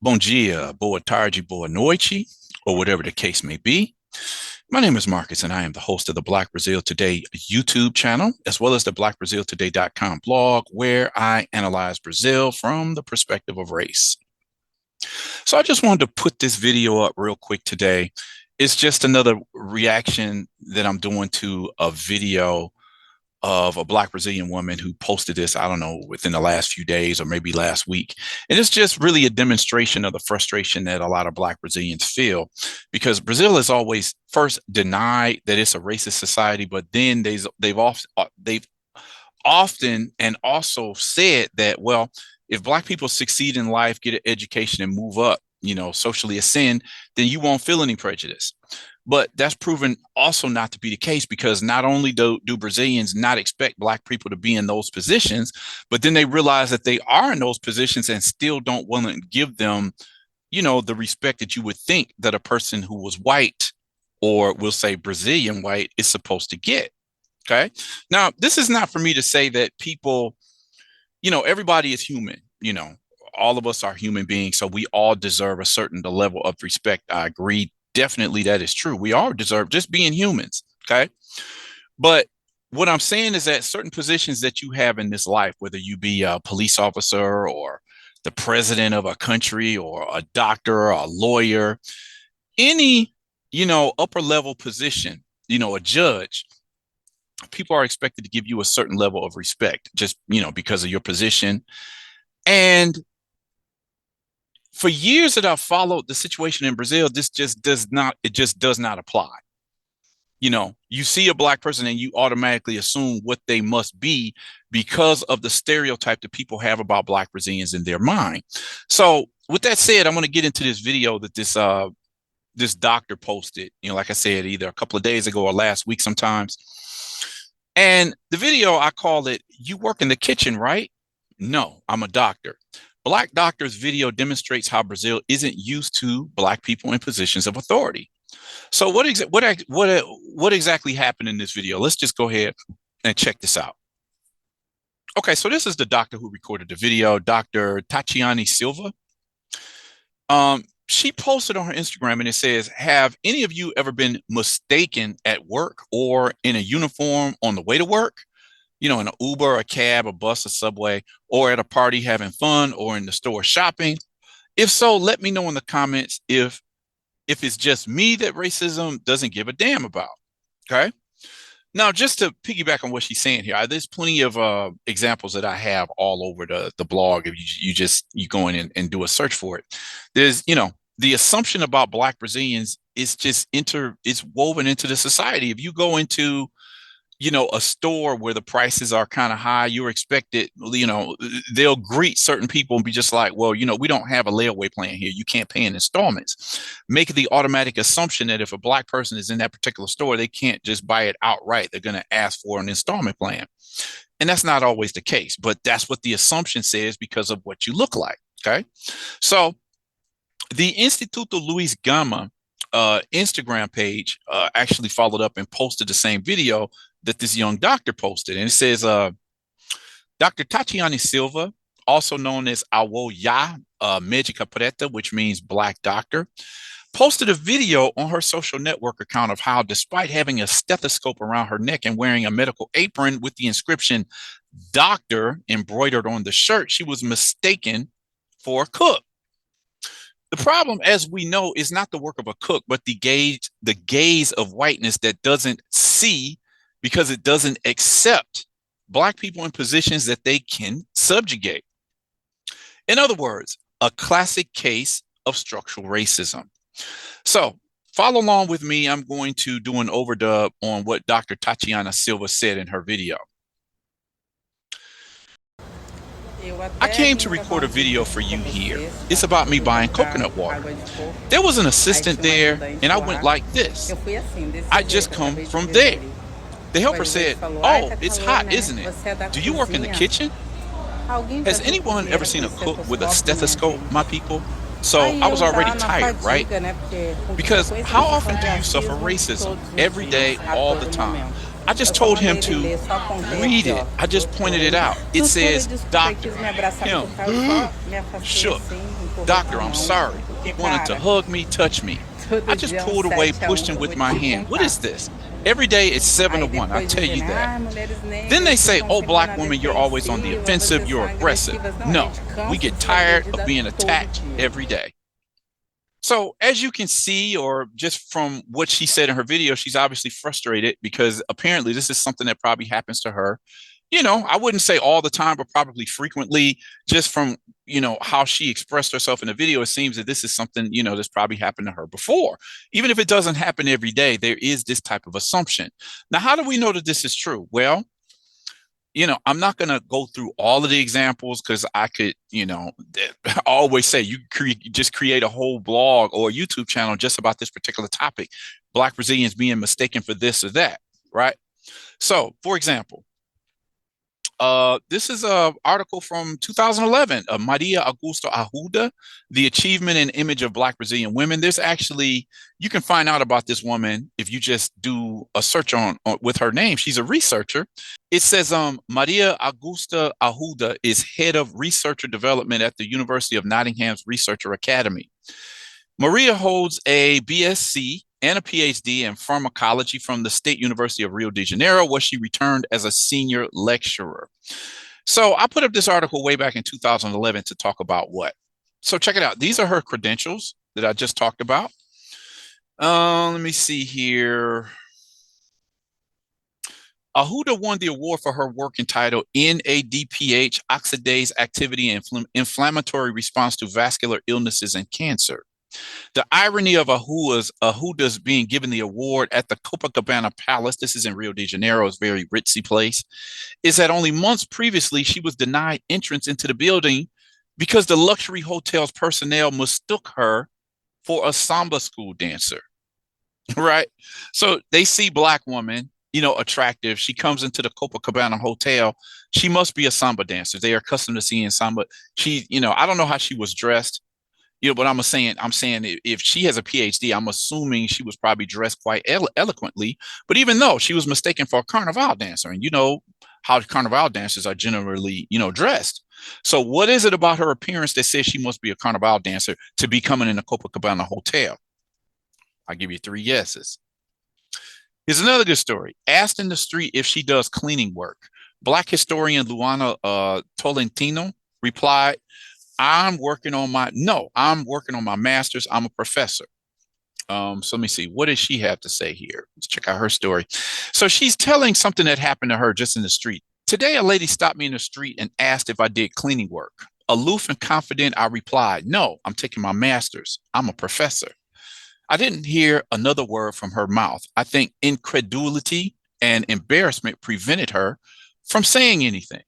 Bom dia, boa tarde, boa noite, or whatever the case may be. My name is Marcus, and I am the host of the Black Brazil Today YouTube channel, as well as the blackbraziltoday.com blog, where I analyze Brazil from the perspective of race. So I just wanted to put this video up real quick today. It's just another reaction that I'm doing to a video of a Black Brazilian woman who posted this, I don't know, within the last few days or maybe last week. And it's just really a demonstration of the frustration that a lot of Black Brazilians feel, because Brazil has always first denied that it's a racist society, but then they've often and also said that, well, if Black people succeed in life, get an education and move up, socially ascend, then you won't feel any prejudice. But that's proven also not to be the case, because not only do Brazilians not expect Black people to be in those positions, but then they realize that they are in those positions and still don't want to give them, the respect that you would think that a person who was white, or we'll say Brazilian white, is supposed to get. Okay. Now, this is not for me to say that people, everybody is human, all of us are human beings. So we all deserve a certain level of respect. I agree. Definitely, that is true. We all deserve just being humans. Okay. But what I'm saying is that certain positions that you have in this life, whether you be a police officer or the president of a country or a doctor or a lawyer, any, upper level position, a judge, people are expected to give you a certain level of respect just, because of your position. And for years that I've followed the situation in Brazil, this just does not apply. You see a Black person and you automatically assume what they must be because of the stereotype that people have about Black Brazilians in their mind. So with that said, I'm going to get into this video that this doctor posted, like I said, either a couple of days ago or last week sometimes. And the video, I call it, "You work in the kitchen, right?" No, I'm a doctor. Black doctors video demonstrates how Brazil isn't used to Black people in positions of authority. So what exactly happened in this video? Let's just go ahead and check this out. Okay, so this is the doctor who recorded the video, Dr. Tatiana Silva. She posted on her Instagram and it says, "Have any of you ever been mistaken at work or in a uniform on the way to work? In an Uber, a cab, a bus, a subway, or at a party having fun, or in the store shopping? If so, let me know in the comments if it's just me that racism doesn't give a damn about." Okay. Now, just to piggyback on what she's saying here, there's plenty of examples that I have all over the blog. If you go in and do a search for it, there's, the assumption about Black Brazilians is just it's woven into the society. If you go into a store where the prices are kind of high, you're expected, they'll greet certain people and be just like, well, we don't have a layaway plan here. You can't pay in installments. Make the automatic assumption that if a Black person is in that particular store, they can't just buy it outright. They're going to ask for an installment plan. And that's not always the case, but that's what the assumption says because of what you look like. Okay. So the Instituto Luiz Gama Instagram page actually followed up and posted the same video that this young doctor posted. And it says, Dr. Tatiana Silva, also known as Auda Médica Preta, which means Black doctor, posted a video on her social network account of how, despite having a stethoscope around her neck and wearing a medical apron with the inscription "doctor" embroidered on the shirt, she was mistaken for a cook. The problem, as we know, is not the work of a cook, but the gaze of whiteness that doesn't see, because it doesn't accept Black people in positions that they can subjugate. In other words, a classic case of structural racism. So follow along with me. I'm going to do an overdub on what Dr. Tatiana Silva said in her video. "I came to record a video for you here. It's about me buying coconut water. There was an assistant there and I went like this. I just come from there. The helper said, 'Oh, it's hot, isn't it? Do you work in the kitchen?' Has anyone ever seen a cook with a stethoscope, my people? So I was already tired, right? Because how often do you suffer racism? Every day, all the time. I just Eu só told him mandei ele to ler só com read verde, it. ó. I just pointed it out. It No fundo, says, desculpa aí, quis doctor, me abraçar him, muito, eu só me afastei shook. assim, empurrei com a Doctor, I'm mão. sorry. Porque, He wanted to cara, hug me, touch me. I todo just dia é um pulled away, 7 a 1 pushed que him eu vou with te my hand. What contar. is this? Every day it's 7 to 1. I Aí depois tell you dizendo, that. mulheres Then they negras say, ficam oh, sempre black na woman, you're always on the defensiva, offensive, vocês são you're aggressive. agressivas. Não, a No, gente we cansa get de ser tired of agredida being todo attacked dia. every day. So as you can see, or just from what she said in her video, she's obviously frustrated because apparently this is something that probably happens to her. I wouldn't say all the time, but probably frequently, just from, how she expressed herself in the video, it seems that this is something, that's probably happened to her before. Even if it doesn't happen every day, there is this type of assumption. Now, how do we know that this is true? Well, I'm not going to go through all of the examples because I could, I always say you just create a whole blog or a YouTube channel just about this particular topic, Black Brazilians being mistaken for this or that, right? So, for example, this is an article from 2011 of Maria Augusta Arruda, The Achievement and Image of Black Brazilian Women. There's actually, you can find out about this woman if you just do a search on with her name. She's a researcher. It says Maria Augusta Arruda is head of researcher development at the University of Nottingham's Researcher Academy. Maria holds a BSc and a PhD in pharmacology from the State University of Rio de Janeiro, where she returned as a senior lecturer. So I put up this article way back in 2011 to talk about what? So check it out. These are her credentials that I just talked about. Let me see here. Auda won the award for her work entitled NADPH, Oxidase Activity and Inflammatory Response to Vascular Illnesses and Cancer. The irony of Auda's being given the award at the Copacabana Palace, this is in Rio de Janeiro, it's a very ritzy place, is that only months previously she was denied entrance into the building because the luxury hotel's personnel mistook her for a samba school dancer, right? So they see Black woman, attractive. She comes into the Copacabana Hotel. She must be a samba dancer. They are accustomed to seeing samba. She, I don't know how she was dressed. But I'm saying if she has a PhD, I'm assuming she was probably dressed quite eloquently. But even though she was mistaken for a Carnaval dancer, and you know how Carnaval dancers are generally, dressed. So what is it about her appearance that says she must be a Carnaval dancer to be coming in a Copacabana hotel? I'll give you 3 guesses. Here's another good story. Asked in the street if she does cleaning work, Black historian Lana Tolentino replied, I'm working on my master's. I'm a professor. So let me see. What does she have to say here? Let's check out her story. So she's telling something that happened to her just in the street. Today, a lady stopped me in the street and asked if I did cleaning work. Aloof and confident, I replied, no, I'm taking my master's. I'm a professor. I didn't hear another word from her mouth. I think incredulity and embarrassment prevented her from saying anything.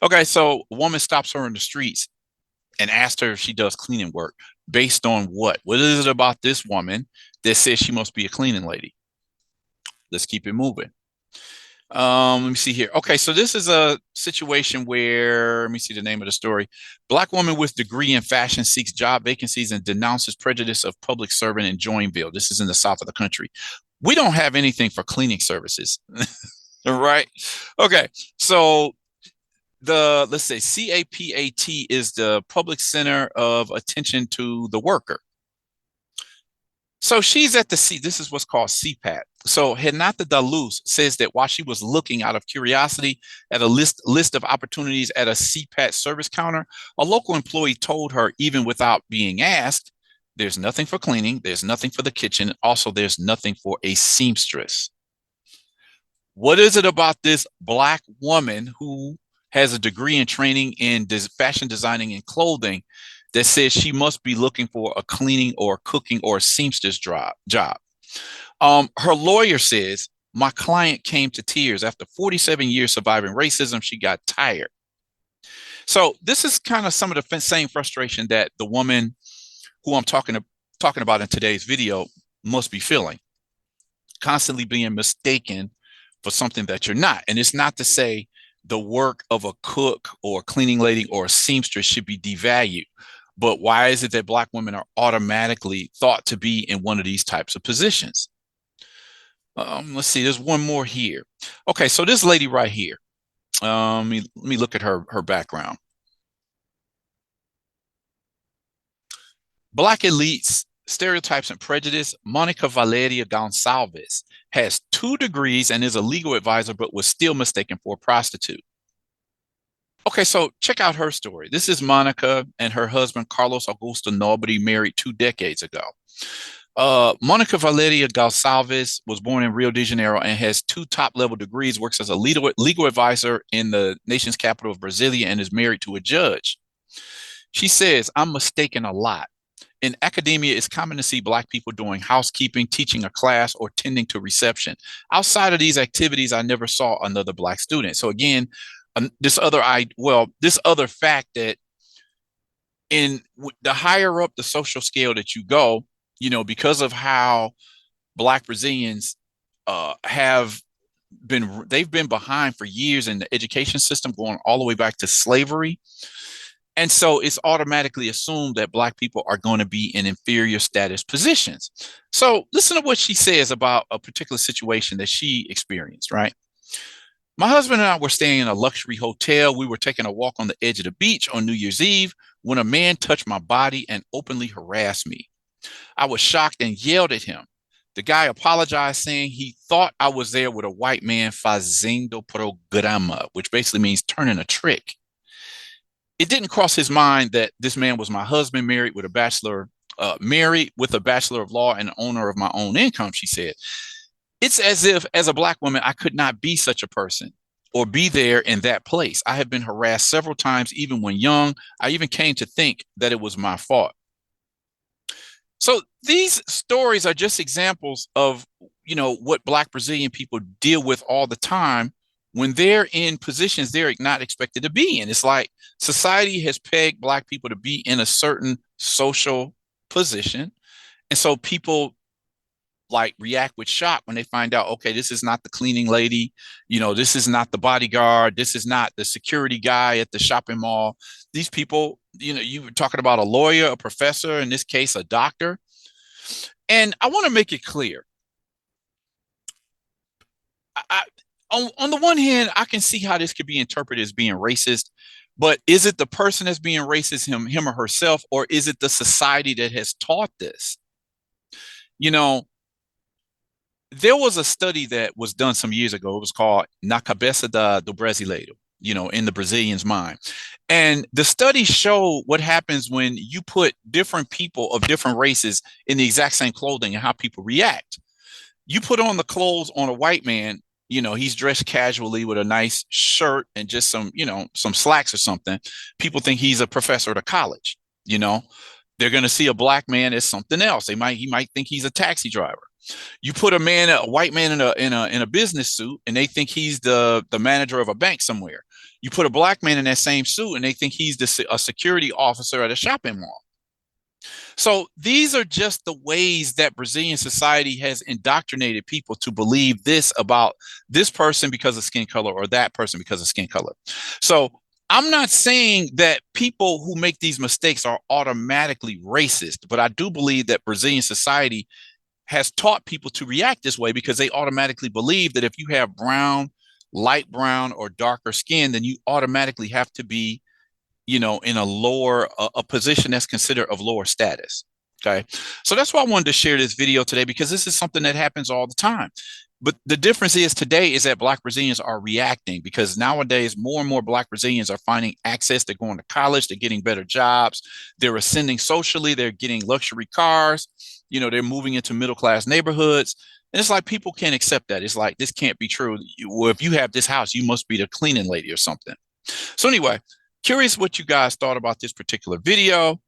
Okay, so a woman stops her in the streets and asked her if she does cleaning work based on what? What is it about this woman that says she must be a cleaning lady? Let's keep it moving. Let me see here. Okay, so this is a situation where, let me see the name of the story. Black woman with degree in fashion seeks job vacancies and denounces prejudice of public servant in Joinville. This is in the south of the country. We don't have anything for cleaning services. Right? Okay, so let's say CAPAT is the Public Center of Attention to the Worker. So she's at this is what's called CPAT. So Renata da Luz says that while she was looking out of curiosity at a list of opportunities at a CPAT service counter, a local employee told her, even without being asked, there's nothing for cleaning, there's nothing for the kitchen, also there's nothing for a seamstress. What is it about this Black woman who has a degree in training in fashion designing and clothing that says she must be looking for a cleaning or cooking or a seamstress job? Her lawyer says, my client came to tears. After 47 years surviving racism, she got tired. So this is kind of some of the same frustration that the woman who I'm talking about in today's video must be feeling, constantly being mistaken for something that you're not. And it's not to say the work of a cook or a cleaning lady or a seamstress should be devalued. But why is it that Black women are automatically thought to be in one of these types of positions? Let's see, there's one more here. Okay, so this lady right here. Let me look at her background. Black elites, stereotypes and prejudice. Monica Valeria Gonçalves has 2 degrees and is a legal advisor, but was still mistaken for a prostitute. Okay, so check out her story. This is Monica and her husband, Carlos Augusto Nobody, married 2 decades ago. Monica Valeria Gonçalves was born in Rio de Janeiro and has 2 top-level degrees, works as a legal advisor in the nation's capital of Brasilia, and is married to a judge. She says, I'm mistaken a lot. In academia, it's common to see Black people doing housekeeping, teaching a class, or tending to reception. Outside of these activities, I never saw another Black student. So again, this other fact that in the higher up the social scale that you go, because of how Black Brazilians they've been behind for years in the education system, going all the way back to slavery. And so it's automatically assumed that Black people are going to be in inferior status positions. So listen to what she says about a particular situation that she experienced, right? My husband and I were staying in a luxury hotel. We were taking a walk on the edge of the beach on New Year's Eve when a man touched my body and openly harassed me. I was shocked and yelled at him. The guy apologized, saying he thought I was there with a white man fazendo programa, which basically means turning a trick. It didn't cross his mind that this man was my husband, married with a bachelor of law and owner of my own income, she said. It's as if, as a Black woman, I could not be such a person or be there in that place. I have been harassed several times, even when young. I even came to think that it was my fault. So these stories are just examples of, what Black Brazilian people deal with all the time when they're in positions they're not expected to be in. It's like society has pegged Black people to be in a certain social position. And so people react with shock when they find out, okay, this is not the cleaning lady, this is not the bodyguard, this is not the security guy at the shopping mall. These people, you were talking about a lawyer, a professor, in this case, a doctor. And I want to make it clear. On the one hand, I can see how this could be interpreted as being racist, but is it the person that's being racist, him or herself, or is it the society that has taught this? There was a study that was done some years ago. It was called Na Cabeça do Brasileiro, in the Brazilian's mind. And the study showed what happens when you put different people of different races in the exact same clothing and how people react. You put on the clothes on a white man, he's dressed casually with a nice shirt and just some slacks or something. People think he's a professor at a college. They're going to see a Black man as something else. He might think he's a taxi driver. You put a white man in a business suit, and they think he's the manager of a bank somewhere. You put a Black man in that same suit, and they think he's a security officer at a shopping mall. So these are just the ways that Brazilian society has indoctrinated people to believe this about this person because of skin color, or that person because of skin color. So I'm not saying that people who make these mistakes are automatically racist, but I do believe that Brazilian society has taught people to react this way because they automatically believe that if you have brown, light brown, or darker skin, then you automatically have to be, in a position that's considered of lower status. Okay. So that's why I wanted to share this video today, because this is something that happens all the time. But the difference is today is that Black Brazilians are reacting, because nowadays more and more Black Brazilians are finding access. They're going to college, they're getting better jobs, they're ascending socially, they're getting luxury cars, they're moving into middle-class neighborhoods. And it's like people can't accept that. It's like, this can't be true. Well, if you have this house, you must be the cleaning lady or something. So anyway, curious what you guys thought about this particular video.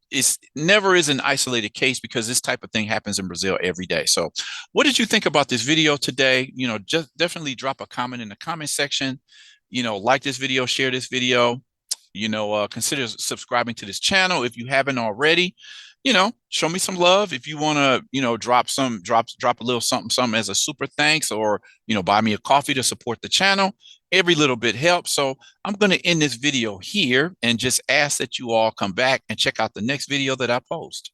It's never is an isolated case, because this type of thing happens in Brazil every day. So what did you think about this video today? Just definitely drop a comment in the comment section. Like this video, share this video, consider subscribing to this channel if you haven't already. Show me some love. If you want to, drop a little something as a super thanks, or, buy me a coffee to support the channel. Every little bit helps. So I'm going to end this video here and just ask that you all come back and check out the next video that I post.